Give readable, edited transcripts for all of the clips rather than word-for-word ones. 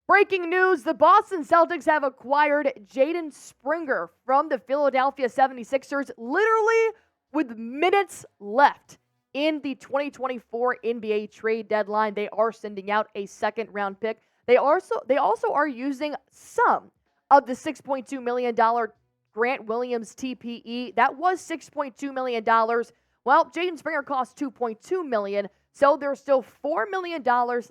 Breaking news, the Boston Celtics have acquired Jaden Springer from the Philadelphia 76ers literally with minutes left in the 2024 NBA trade deadline. They are sending out a second-round pick. They also are using some of the $6.2 million Grant Williams TPE. That was $6.2 million. Well, Jaden Springer cost $2.2 million, so there's still $4 million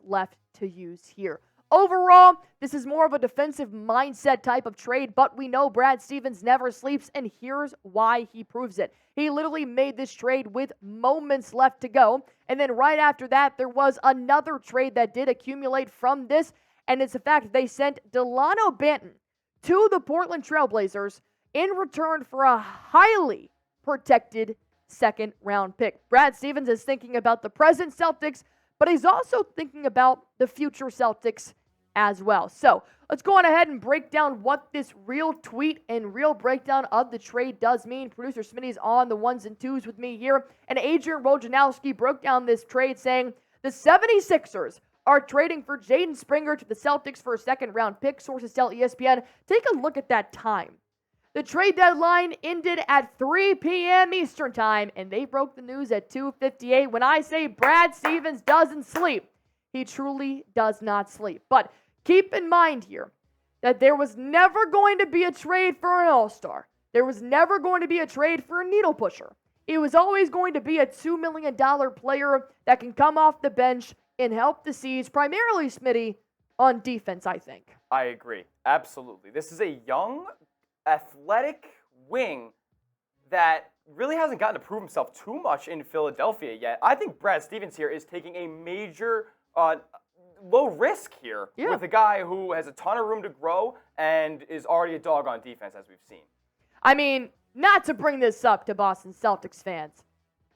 left to use here. Overall, this is more of a defensive mindset type of trade, but we know Brad Stevens never sleeps, and here's why he proves it. He literally made this trade with moments left to go, and then right after that, there was another trade that did accumulate from this, and it's the fact that they sent Delano Banton to the Portland Trail Blazers in return for a highly protected second-round pick. Brad Stevens is thinking about the present Celtics, but he's also thinking about the future Celtics as well. So let's go on ahead and break down what this real tweet and real breakdown of the trade does mean. Producer Smitty's on the ones and twos with me here. And Adrian Wojnarowski broke down this trade saying the 76ers are trading for Jaden Springer to the Celtics for a second-round pick. Sources tell ESPN. Take a look at that time. The trade deadline ended at 3 p.m. Eastern time, and they broke the news at 2:58. When I say Brad Stevens doesn't sleep, he truly does not sleep. But keep in mind here that there was never going to be a trade for an all-star. There was never going to be a trade for a needle pusher. It was always going to be a $2 million player that can come off the bench and help the C's, primarily Smitty, on defense, I think. I agree. Absolutely. This is a young, athletic wing that really hasn't gotten to prove himself too much in Philadelphia yet. I think Brad Stevens here is taking a major low risk here with a guy who has a ton of room to grow and is already a dog on defense, as we've seen. I mean, not to bring this up to Boston Celtics fans,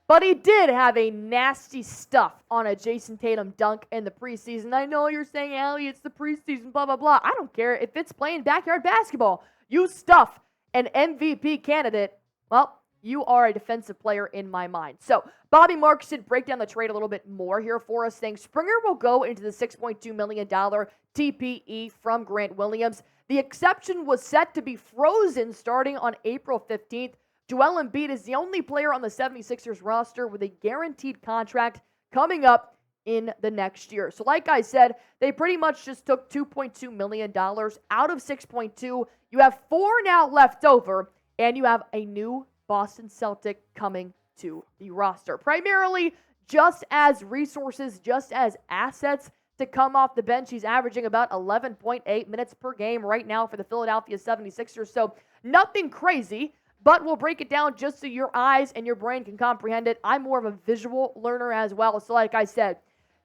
but he did have a nasty stuff on a Jason Tatum dunk in the preseason. I know you're saying, Allie, it's the preseason, blah, blah, blah. I don't care. If it's playing backyard basketball, you stuff an MVP candidate, well, you are a defensive player in my mind. So Bobby Marks did break down the trade a little bit more here for us, saying Springer will go into the $6.2 million TPE from Grant Williams. The exception was set to be frozen starting on April 15th. Joel Embiid is the only player on the 76ers roster with a guaranteed contract coming up in the next year. So like I said, they pretty much just took $2.2 million out of $6.2. You have $4 now left over, and you have a new Boston Celtic coming to the roster. Primarily just as resources, just as assets to come off the bench. He's averaging about 11.8 minutes per game right now for the Philadelphia 76ers. So nothing crazy, but we'll break it down just so your eyes and your brain can comprehend it. I'm more of a visual learner as well. So like I said,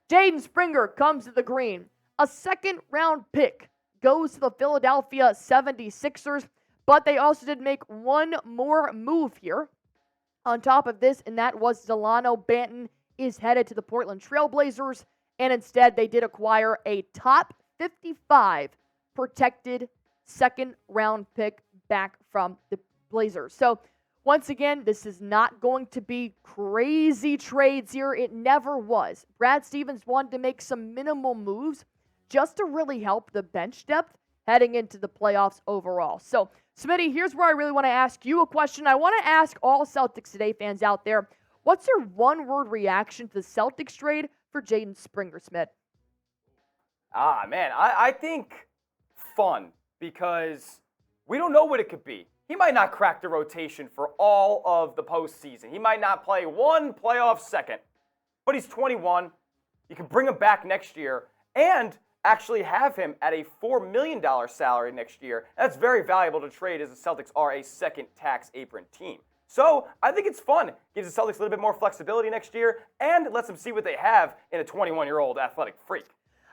Jaden Springer comes to the green. A second-round pick goes to the Philadelphia 76ers. But they also did make one more move here on top of this, and that was Delano Banton is headed to the Portland Trail Blazers, and instead they did acquire a top 55 protected second-round pick back from the Blazers. So once again, this is not going to be crazy trades here. It never was. Brad Stevens wanted to make some minimal moves just to really help the bench depth heading into the playoffs overall. So, Smitty, here's where I really want to ask you a question. I want to ask all Celtics Today fans out there, what's your one-word reaction to the Celtics trade for Jaden Springer, Smith? Man, I think fun, because we don't know what it could be. He might not crack the rotation for all of the postseason. He might not play one playoff second, but he's 21. You can bring him back next year and actually have him at a $4 million salary next year. That's very valuable to trade, as the Celtics are a second tax apron team. So I think it's fun. Gives the Celtics a little bit more flexibility next year and lets them see what they have in a 21-year-old athletic freak.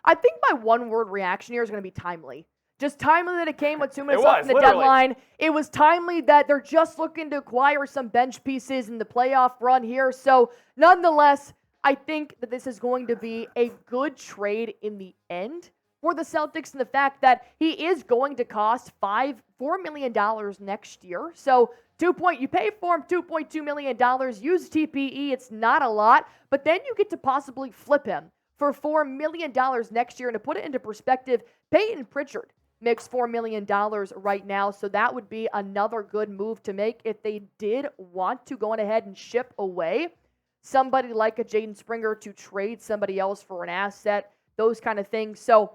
I think my one-word reaction here is going to be timely. Just timely that it came with 2 minutes left in the literally. deadline. It was timely that they're just looking to acquire some bench pieces in the playoff run here. So nonetheless, I think that this is going to be a good trade in the end for the Celtics, and the fact that he is going to cost $4 million next year. So You pay for him $2.2 million, use TPE, it's not a lot, but then you get to possibly flip him for $4 million next year. And to put it into perspective, Peyton Pritchard makes $4 million right now, so that would be another good move to make if they did want to go on ahead and ship away somebody like a Jaden Springer to trade somebody else for an asset, those kind of things. So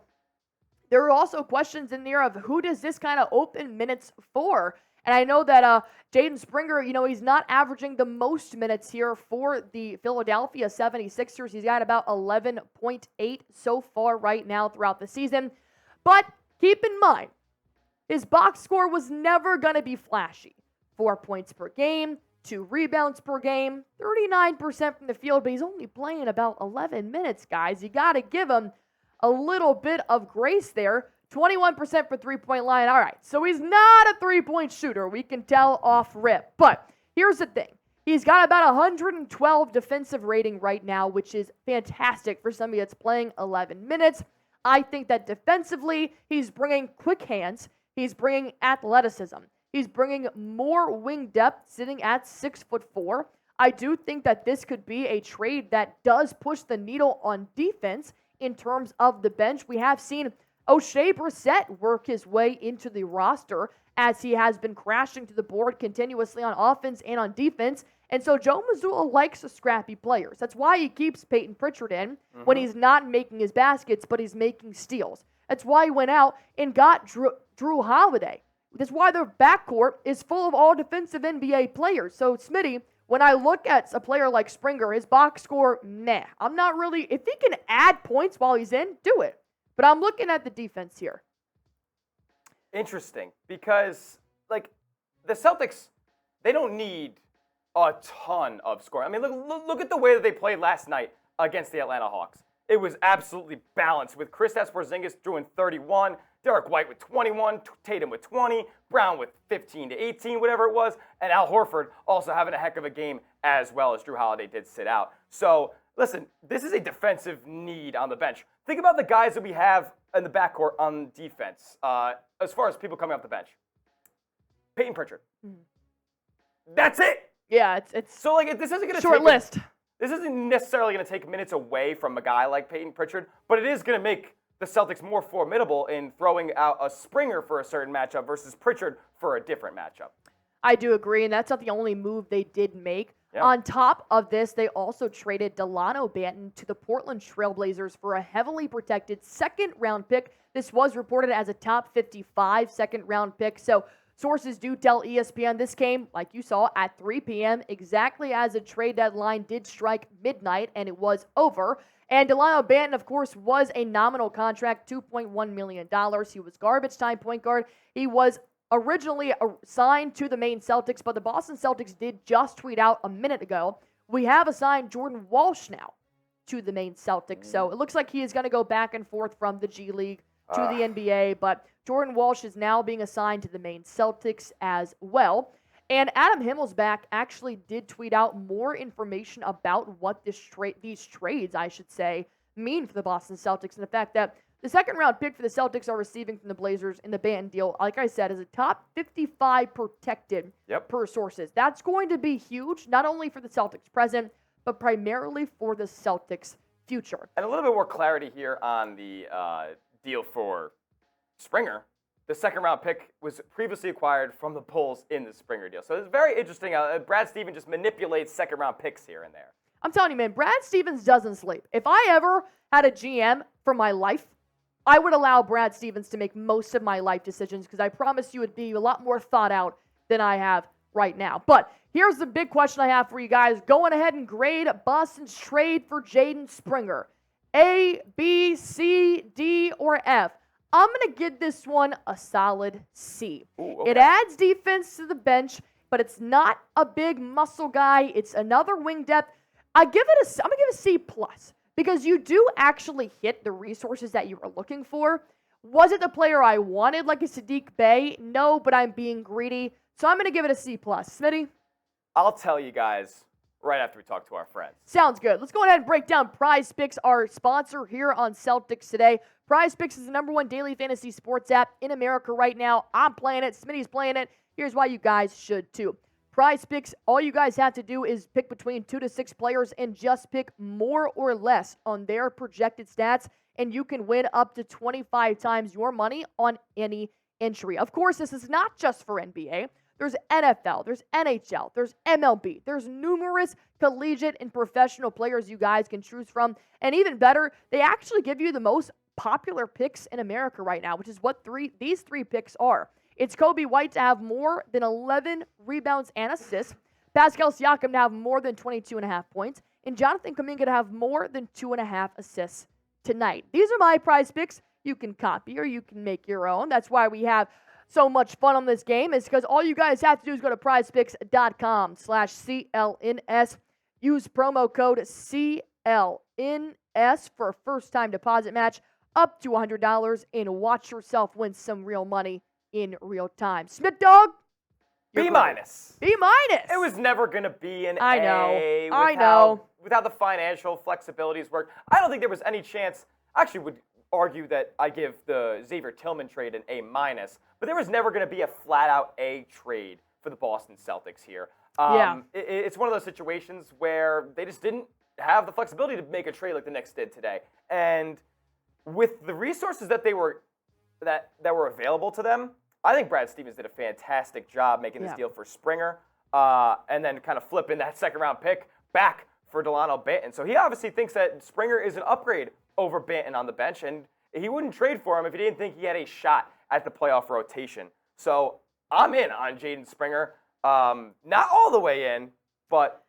there are also questions in there of who does this kind of open minutes for? And I know that Jaden Springer, he's not averaging the most minutes here for the Philadelphia 76ers. He's got about 11.8 so far right now throughout the season. But keep in mind, his box score was never going to be flashy. 4 points per game, 2 rebounds per game, 39% from the field, but he's only playing about 11 minutes, guys. You got to give him a little bit of grace there. 21% for three-point line. All right, so he's not a three-point shooter. We can tell off rip. But here's the thing. He's got about 112 defensive rating right now, which is fantastic for somebody that's playing 11 minutes. I think that defensively, he's bringing quick hands. He's bringing athleticism. He's bringing more wing depth, sitting at 6'4". I do think that this could be a trade that does push the needle on defense in terms of the bench. We have seen O'Shea Brissett work his way into the roster as he has been crashing to the board continuously on offense and on defense. And so Joe Mazzulla likes the scrappy players. That's why he keeps Peyton Pritchard in when he's not making his baskets, but he's making steals. That's why he went out and got Drew Holiday. That's why their backcourt is full of all defensive NBA players. So, Smitty, when I look at a player like Springer, his box score, meh. I'm not really, if he can add points while he's in, do it. But I'm looking at the defense here. Interesting, because, the Celtics, they don't need a ton of scoring. I mean, look at the way that they played last night against the Atlanta Hawks. It was absolutely balanced with Kristaps Porzingis doing 31, Derek White with 21, Tatum with 20, Brown with 15 to 18, whatever it was, and Al Horford also having a heck of a game as well as Drew Holiday did sit out. So, listen, this is a defensive need on the bench. Think about the guys that we have in the backcourt on defense as far as people coming off the bench. Peyton Pritchard. That's it. Yeah, it's so this isn't going to short list. This isn't necessarily going to take minutes away from a guy like Peyton Pritchard, but it is going to make the Celtics more formidable in throwing out a Springer for a certain matchup versus Pritchard for a different matchup. I do agree, and that's not the only move they did make. Yeah. On top of this, they also traded Dalano Banton to the Portland Trailblazers for a heavily protected second-round pick. This was reported as a top 55 second-round pick, so sources do tell ESPN this came, like you saw, at 3 p.m., exactly as the trade deadline did strike midnight, and it was over. And Delano Banton, of course, was a nominal contract, $2.1 million. He was garbage time point guard. He was originally signed to the Maine Celtics, but the Boston Celtics did just tweet out a minute ago, we have assigned Jordan Walsh now to the Maine Celtics. So it looks like he is going to go back and forth from the G League to the NBA, but Jordan Walsh is now being assigned to the Maine Celtics as well. And Adam Himmelsbach actually did tweet out more information about what these trades, I should say, mean for the Boston Celtics, and the fact that the second-round pick for the Celtics are receiving from the Blazers in the Banton deal, like I said, is a top 55 protected per sources. That's going to be huge, not only for the Celtics present, but primarily for the Celtics future. And a little bit more clarity here on the deal for Springer. The second-round pick was previously acquired from the Bulls in the Springer deal. So it's very interesting. Brad Stevens just manipulates second-round picks here and there. I'm telling you, man, Brad Stevens doesn't sleep. If I ever had a GM for my life, I would allow Brad Stevens to make most of my life decisions because I promise you it'd be a lot more thought out than I have right now. But here's the big question I have for you guys. Going ahead and grade Boston's trade for Jaden Springer. A, B, C, D, or F? I'm going to give this one a solid C. Ooh, okay. It adds defense to the bench, but it's not a big muscle guy. It's another wing depth. I'm going to give it a C+, because you do actually hit the resources that you were looking for. Was it the player I wanted, like a Sadiq Bey? No, but I'm being greedy. So I'm going to give it a C+. Smitty? I'll tell you guys right after we talk to our friends. Sounds good. Let's go ahead and break down PrizePicks, our sponsor here on Celtics Today. PrizePicks is the #1 daily fantasy sports app in America right now. I'm playing it. Smitty's playing it. Here's why you guys should too. PrizePicks, all you guys have to do is pick between 2 to 6 players and just pick more or less on their projected stats, and you can win up to 25 times your money on any entry. Of course, this is not just for NBA. There's NFL, there's NHL, there's MLB, there's numerous collegiate and professional players you guys can choose from. And even better, they actually give you the most popular picks in America right now, which is what these three picks are. It's Kobe White to have more than 11 rebounds and assists, Pascal Siakam to have more than 22.5 points, and Jonathan Kuminga to have more than 2.5 assists tonight. These are my prize picks. You can copy or you can make your own. That's why we have so much fun on this game, is because all you guys have to do is go to prizepicks.com/CLNS. Use promo code CLNS for a first-time deposit match up to $100 and watch yourself win some real money in real time. Smith Dog? B minus. B minus. It was never going to be an I A. know. I know. With how the financial flexibilities work. I don't think there was any chance. I actually would argue that I give the Xavier Tillman trade an A minus, but there was never going to be a flat-out A trade for the Boston Celtics here. It's one of those situations where they just didn't have the flexibility to make a trade like the Knicks did today. And with the resources that were available to them, I think Brad Stevens did a fantastic job making this deal for Springer, and then kind of flipping that second-round pick back for Dalano Banton. So he obviously thinks that Springer is an upgrade over Banton on the bench, and he wouldn't trade for him if he didn't think he had a shot at the playoff rotation. So I'm in on Jaden Springer. Not all the way in, but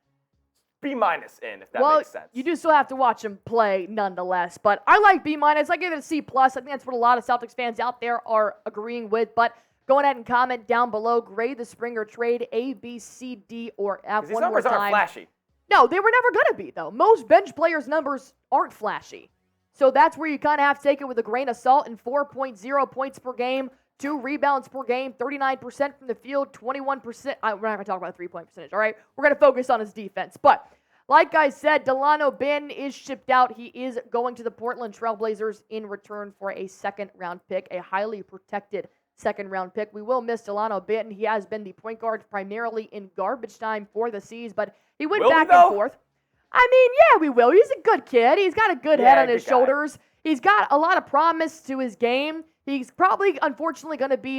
B minus in, if that makes sense. You do still have to watch him play nonetheless. But I like B minus. I give it a C plus. I think that's what a lot of Celtics fans out there are agreeing with. But go ahead and comment down below. Grade the Springer trade A, B, C, D, or F. These numbers aren't flashy. No, they were never going to be, though. Most bench players' numbers aren't flashy. So that's where you kind of have to take it with a grain of salt. And 4.0 points per game, 2 rebounds per game, 39% from the field, 21%. We're not going to talk about the three-point percentage, all right? We're going to focus on his defense. But like I said, Delano Banton is shipped out. He is going to the Portland Trail Blazers in return for a second-round pick, a highly protected second-round pick. We will miss Delano Banton. He has been the point guard primarily in garbage time for the C's, but he went back and forth. I mean, yeah, we will. He's a good kid. He's got a good head on his shoulders. He's got a lot of promise to his game. He's probably, unfortunately, going to be,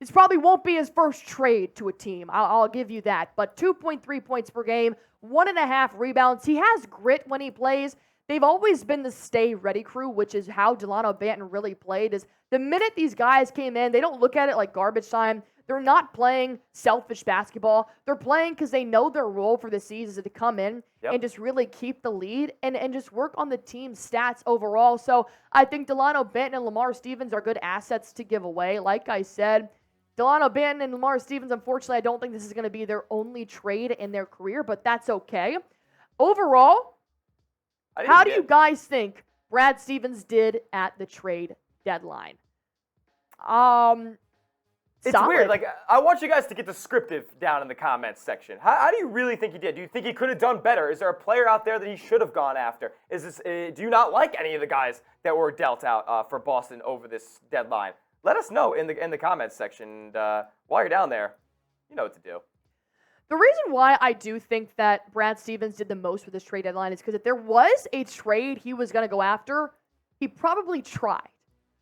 this probably won't be his first trade to a team. I'll give you that. But 2.3 points per game, 1.5 rebounds. He has grit when he plays. They've always been the stay-ready crew, which is how Delano Banton really played. Is the minute these guys came in, they don't look at it like garbage time. They're not playing selfish basketball. They're playing because they know their role for the season is to come in and just really keep the lead and just work on the team's stats overall. So I think Delano Banton and Lamar Stevens are good assets to give away. Like I said, Delano Banton and Lamar Stevens, unfortunately, I don't think this is going to be their only trade in their career, but that's okay. Overall, how do you guys think Brad Stevens did at the trade deadline? It's weird. Like, I want you guys to get descriptive down in the comments section. How do you really think he did? Do you think he could have done better? Is there a player out there that he should have gone after? Do you not like any of the guys that were dealt out for Boston over this deadline? Let us know in the comments section. And while you're down there, you know what to do. The reason why I do think that Brad Stevens did the most with this trade deadline is because if there was a trade he was going to go after, he probably tried.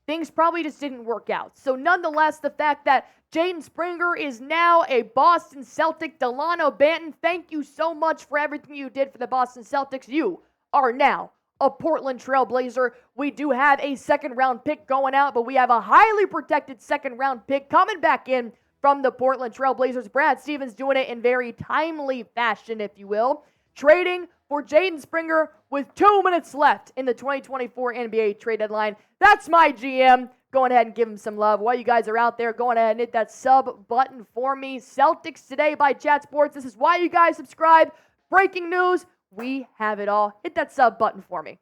Things probably just didn't work out. So nonetheless, the fact that Jaden Springer is now a Boston Celtic, Delano Banton, thank you so much for everything you did for the Boston Celtics. You are now a Portland Trail Blazer. We do have a second-round pick going out, but we have a highly protected second-round pick coming back in from the Portland Trail Blazers. Brad Stevens doing it in very timely fashion, if you will. Trading for Jaden Springer with 2 minutes left in the 2024 NBA trade deadline. That's my GM. Going ahead and give him some love. While you guys are out there, going ahead and hit that sub button for me. Celtics Today by Chat Sports. This is why you guys subscribe. Breaking news. We have it all. Hit that sub button for me.